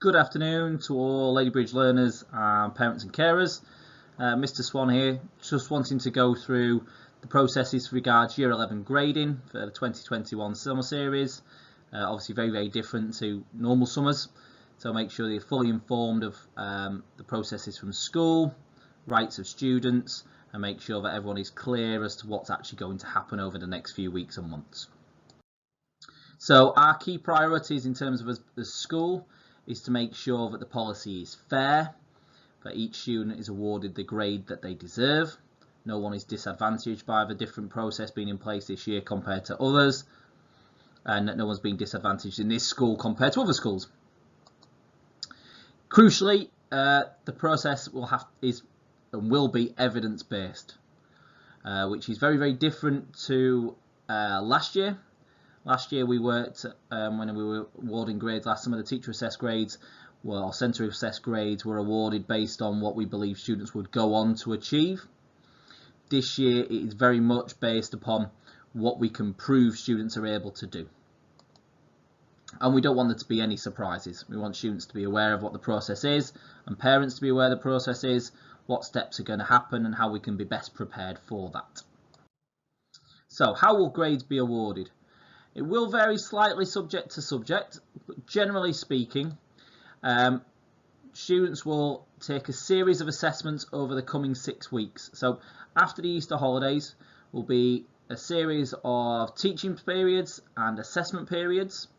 Good afternoon to all Ladybridge learners, parents and carers. Mr Swan here, just wanting to go through the processes regards Year 11 grading for the 2021 summer series. Obviously very different to normal summers, so make sure that you're fully informed of the processes from school, rights of students, and make sure that everyone is clear as to what's actually going to happen over the next few weeks and months. So our key priorities in terms of the school is to make sure that the policy is fair, that each student is awarded the grade that they deserve, no one is disadvantaged by the different process being in place this year compared to others, and that no one's being disadvantaged in this school compared to other schools. Crucially, the process will be evidence-based, which is very different to last year. Last year we worked, when we were awarding grades last summer, the teacher assessed grades, or centre assessed grades were awarded based on what we believe students would go on to achieve. This year it is very much based upon what we can prove students are able to do. And we don't want there to be any surprises. We want students to be aware of what the process is, and parents to be aware of the process is, what steps are going to happen and how we can be best prepared for that. So how will grades be awarded? It will vary slightly subject to subject, but generally speaking, students will take a series of assessments over the coming 6 weeks. So after the Easter holidays will be a series of teaching periods and assessment periods.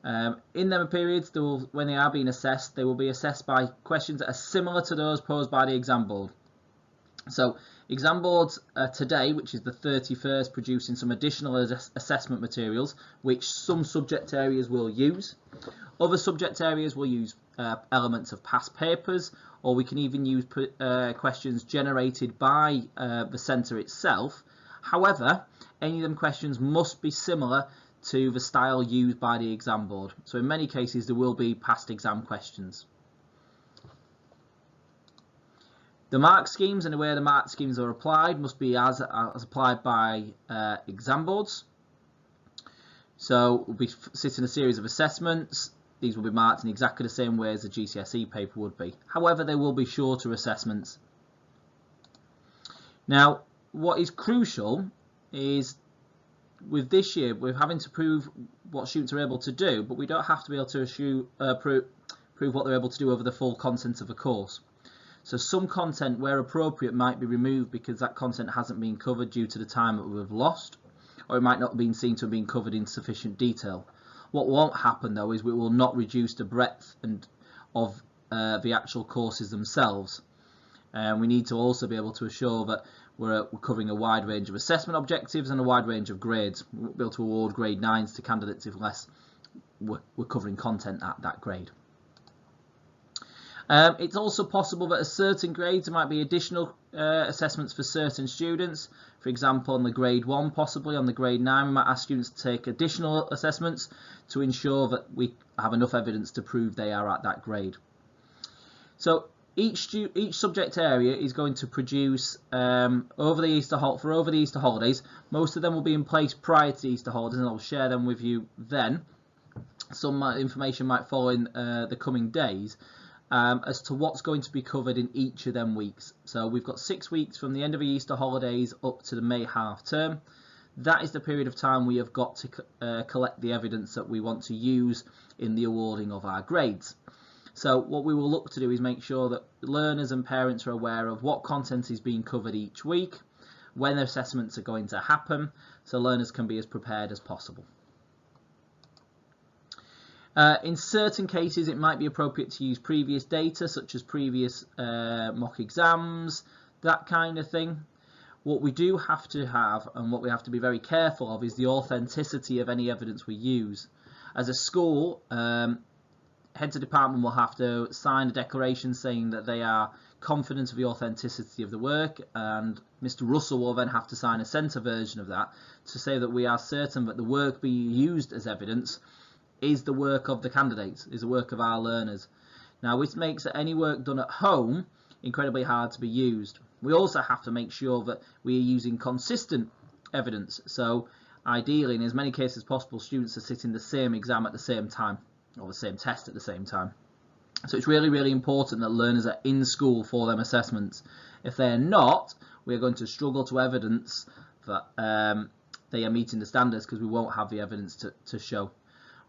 In them periods, when they are being assessed, they will be assessed by questions that are similar to those posed by the exam board. So exam boards today, which is the 31st, producing some additional assessment materials which some subject areas will use. Other subject areas will use elements of past papers, or we can even use questions generated by the centre itself. However, any of them questions must be similar to the style used by the exam board. So in many cases there will be past exam questions. The mark schemes and the way the mark schemes are applied must be as applied by exam boards. So we'll be sitting a series of assessments. These will be marked in exactly the same way as a GCSE paper would be. However, they will be shorter assessments. Now, what is crucial is with this year, we're having to prove what students are able to do, but we don't have to be able to prove what they're able to do over the full content of a course. So some content, where appropriate, might be removed because that content hasn't been covered due to the time that we've lost, or it might not have been seen to have been covered in sufficient detail. What won't happen though is we will not reduce the breadth of the actual courses themselves. We need to also be able to assure that we're covering a wide range of assessment objectives and a wide range of grades. We won't be able to award grade 9s to candidates unless we're covering content at that grade. It's also possible that at certain grades there might be additional assessments for certain students. For example, on the grade 1, possibly on the grade 9, we might ask students to take additional assessments to ensure that we have enough evidence to prove they are at that grade. So each subject area is going to produce over the Easter holidays. Most of them will be in place prior to the Easter holidays, and I'll share them with you then. Some information might follow in the coming days. As to what's going to be covered in each of them weeks. So we've got 6 weeks from the end of the Easter holidays up to the May half term. That is the period of time we have got to collect the evidence that we want to use in the awarding of our grades. So what we will look to do is make sure that learners and parents are aware of what content is being covered each week, when assessments are going to happen, so learners can be as prepared as possible. In certain cases it might be appropriate to use previous data, such as previous mock exams, that kind of thing. What we do have to have, and what we have to be very careful of, is the authenticity of any evidence we use. As a school, heads of department will have to sign a declaration saying that they are confident of the authenticity of the work, and Mr Russell will then have to sign a centre version of that to say that we are certain that the work being used as evidence is the work of the candidates, is the work of our learners. Now, this makes any work done at home incredibly hard to be used. We also have to make sure that we are using consistent evidence. So ideally, in as many cases as possible, students are sitting the same exam at the same time. or the same test at the same time. So it's really, really important that learners are in school for them assessments. If they're not, we're going to struggle to evidence that they are meeting the standards, because we won't have the evidence to show.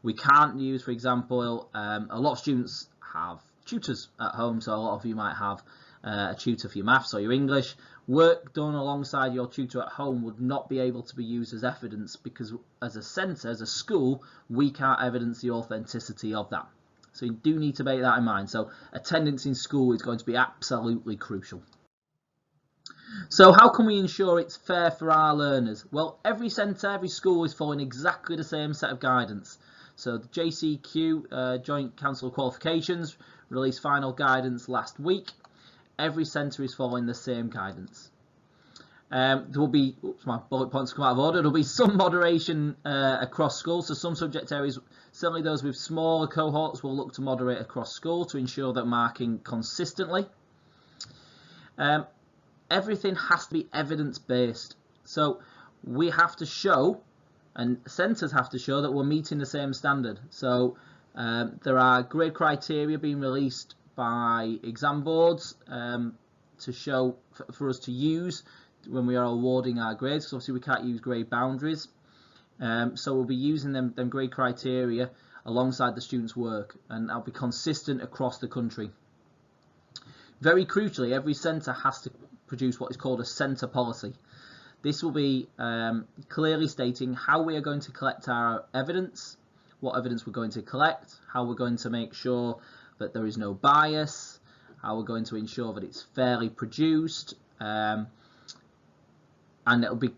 We can't use, for example, a lot of students have tutors at home, so a lot of you might have a tutor for your maths or your English. Work done alongside your tutor at home would not be able to be used as evidence, because as a centre, as a school, we can't evidence the authenticity of that. So you do need to bear that in mind. So attendance in school is going to be absolutely crucial. So how can we ensure it's fair for our learners? Well, every centre, every school is following exactly the same set of guidance. So the JCQ, Joint Council of Qualifications, released final guidance last week. Every centre is following the same guidance. There will be, my bullet points come out of order, there will be some moderation across schools. So some subject areas, certainly those with smaller cohorts, will look to moderate across school to ensure that marking consistently. Everything has to be evidence-based. So we have to show, and centres have to show, that we're meeting the same standard. So there are grade criteria being released by exam boards to show for us to use when we are awarding our grades, because obviously we can't use grade boundaries. So we'll be using them grade criteria alongside the students' work, and that'll be consistent across the country. Very crucially, every centre has to produce what is called a centre policy. This will be clearly stating how we are going to collect our evidence, what evidence we're going to collect, how we're going to make sure that there is no bias, how we're going to ensure that it's fairly produced, and it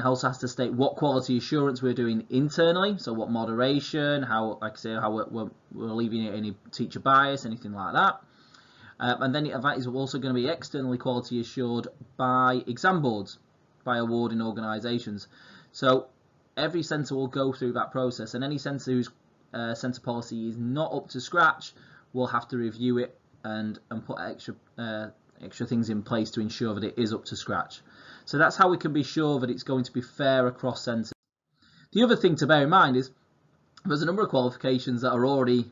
also has to state what quality assurance we're doing internally, so what moderation, how, like I say, how we're alleviating any teacher bias, anything like that. And then that is also going to be externally quality assured by exam boards, by awarding organisations. So every centre will go through that process, and any centre whose centre policy is not up to scratch will have to review it and put extra things in place to ensure that it is up to scratch. So that's how we can be sure that it's going to be fair across centres. The other thing to bear in mind is there's a number of qualifications that are already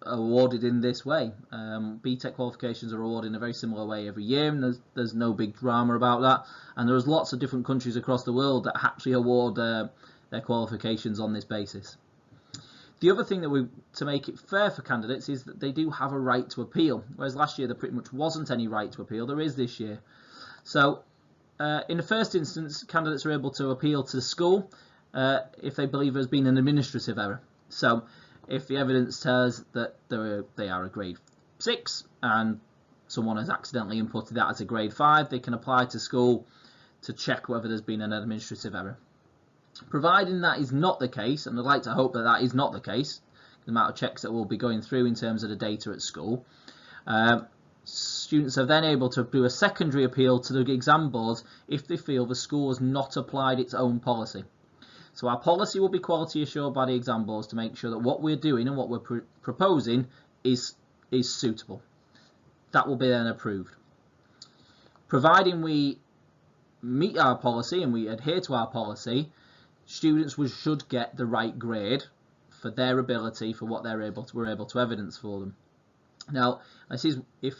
awarded in this way. BTEC qualifications are awarded in a very similar way every year, and there's no big drama about that. And there's lots of different countries across the world that actually award their qualifications on this basis. The other thing that to make it fair for candidates is that they do have a right to appeal, whereas last year there pretty much wasn't any right to appeal. There is this year. So in the first instance, candidates are able to appeal to the school if they believe there's been an administrative error. So if the evidence tells that they are a grade 6 and someone has accidentally inputted that as a grade 5, they can apply to school to check whether there's been an administrative error. Providing that is not the case, and I'd like to hope that that is not the case, the amount of checks that we'll be going through in terms of the data at school, students are then able to do a secondary appeal to the exam boards if they feel the school has not applied its own policy. So our policy will be quality assured by the exam boards to make sure that what we're doing and what we're proposing is suitable. That will be then approved. Providing we meet our policy and we adhere to our policy, students should get the right grade for their ability, for what we're able to evidence for them. Now, this is if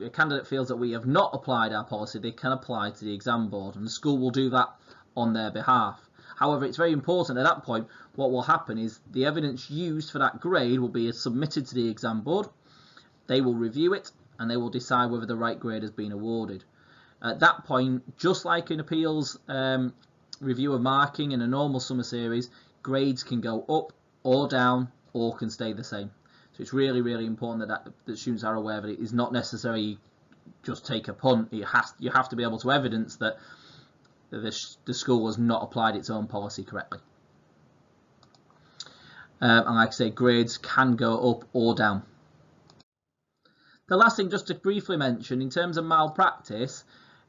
a candidate feels that we have not applied our policy, they can apply to the exam board, and the school will do that on their behalf. However, it's very important at that point, what will happen is the evidence used for that grade will be submitted to the exam board. They will review it and they will decide whether the right grade has been awarded. At that point, just like in appeals review of marking in a normal summer series, grades can go up or down or can stay the same. So it's really, really important that students are aware that it is not necessarily just take a punt. You have to be able to evidence that the school has not applied its own policy correctly. And like I say, grades can go up or down. The last thing just to briefly mention, in terms of malpractice,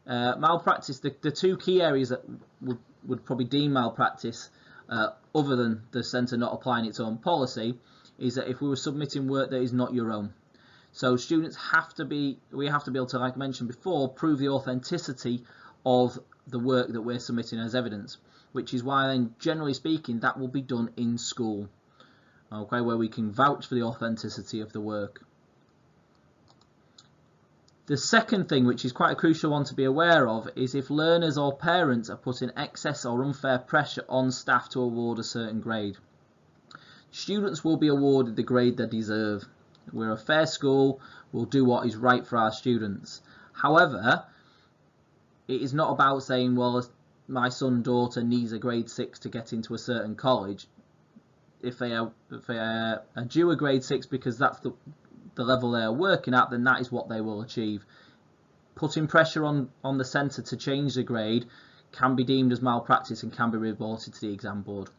the two key areas that would probably deem malpractice, other than the centre not applying its own policy, is that if we were submitting work that is not your own. So students we have to be able to, like I mentioned before, prove the authenticity of the work that we're submitting as evidence, which is why then, generally speaking, that will be done in school. okay, where we can vouch for the authenticity of the work. The second thing, which is quite a crucial one to be aware of, is if learners or parents are putting excess or unfair pressure on staff to award a certain grade. Students will be awarded the grade they deserve. We're a fair school, we'll do what is right for our students. However, it is not about saying, well, my son, daughter needs a grade 6 to get into a certain college. If they are due a grade 6 because that's the level they are working at, then that is what they will achieve. Putting pressure on the centre to change the grade can be deemed as malpractice and can be reported to the exam board.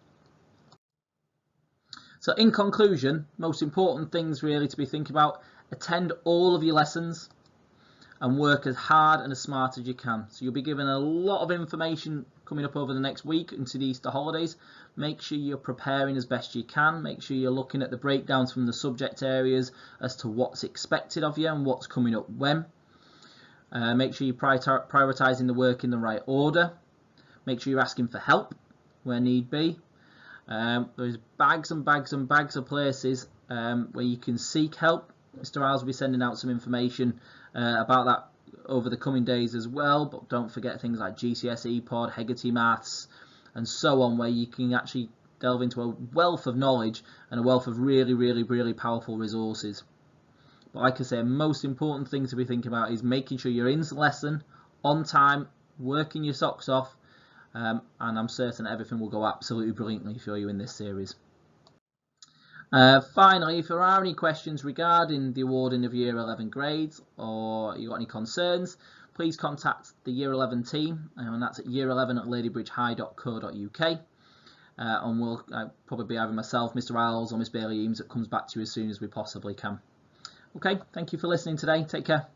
So in conclusion, most important things really to be thinking about: attend all of your lessons and work as hard and as smart as you can. So you'll be given a lot of information coming up over the next week into the Easter holidays. Make sure you're preparing as best you can. Make sure you're looking at the breakdowns from the subject areas as to what's expected of you and what's coming up when. Make sure you're prioritising the work in the right order. Make sure you're asking for help where need be. There's bags and bags and bags of places where you can seek help. Mr. Isles will be sending out some information about that over the coming days as well, but don't forget things like GCSE Pod, Hegarty Maths and so on, where you can actually delve into a wealth of knowledge and a wealth of really powerful resources. But like I say, most important thing to be thinking about is making sure you're in the lesson on time, working your socks off, and I'm certain that everything will go absolutely brilliantly for you in this series. Finally, if there are any questions regarding the awarding of Year 11 grades, or you've got any concerns, please contact the Year 11 team, and that's at year11@ladybridgehigh.co.uk, and we'll probably be either myself, Mr. Isles or Miss Bailey Eames that comes back to you as soon as we possibly can. Okay, thank you for listening today. Take care.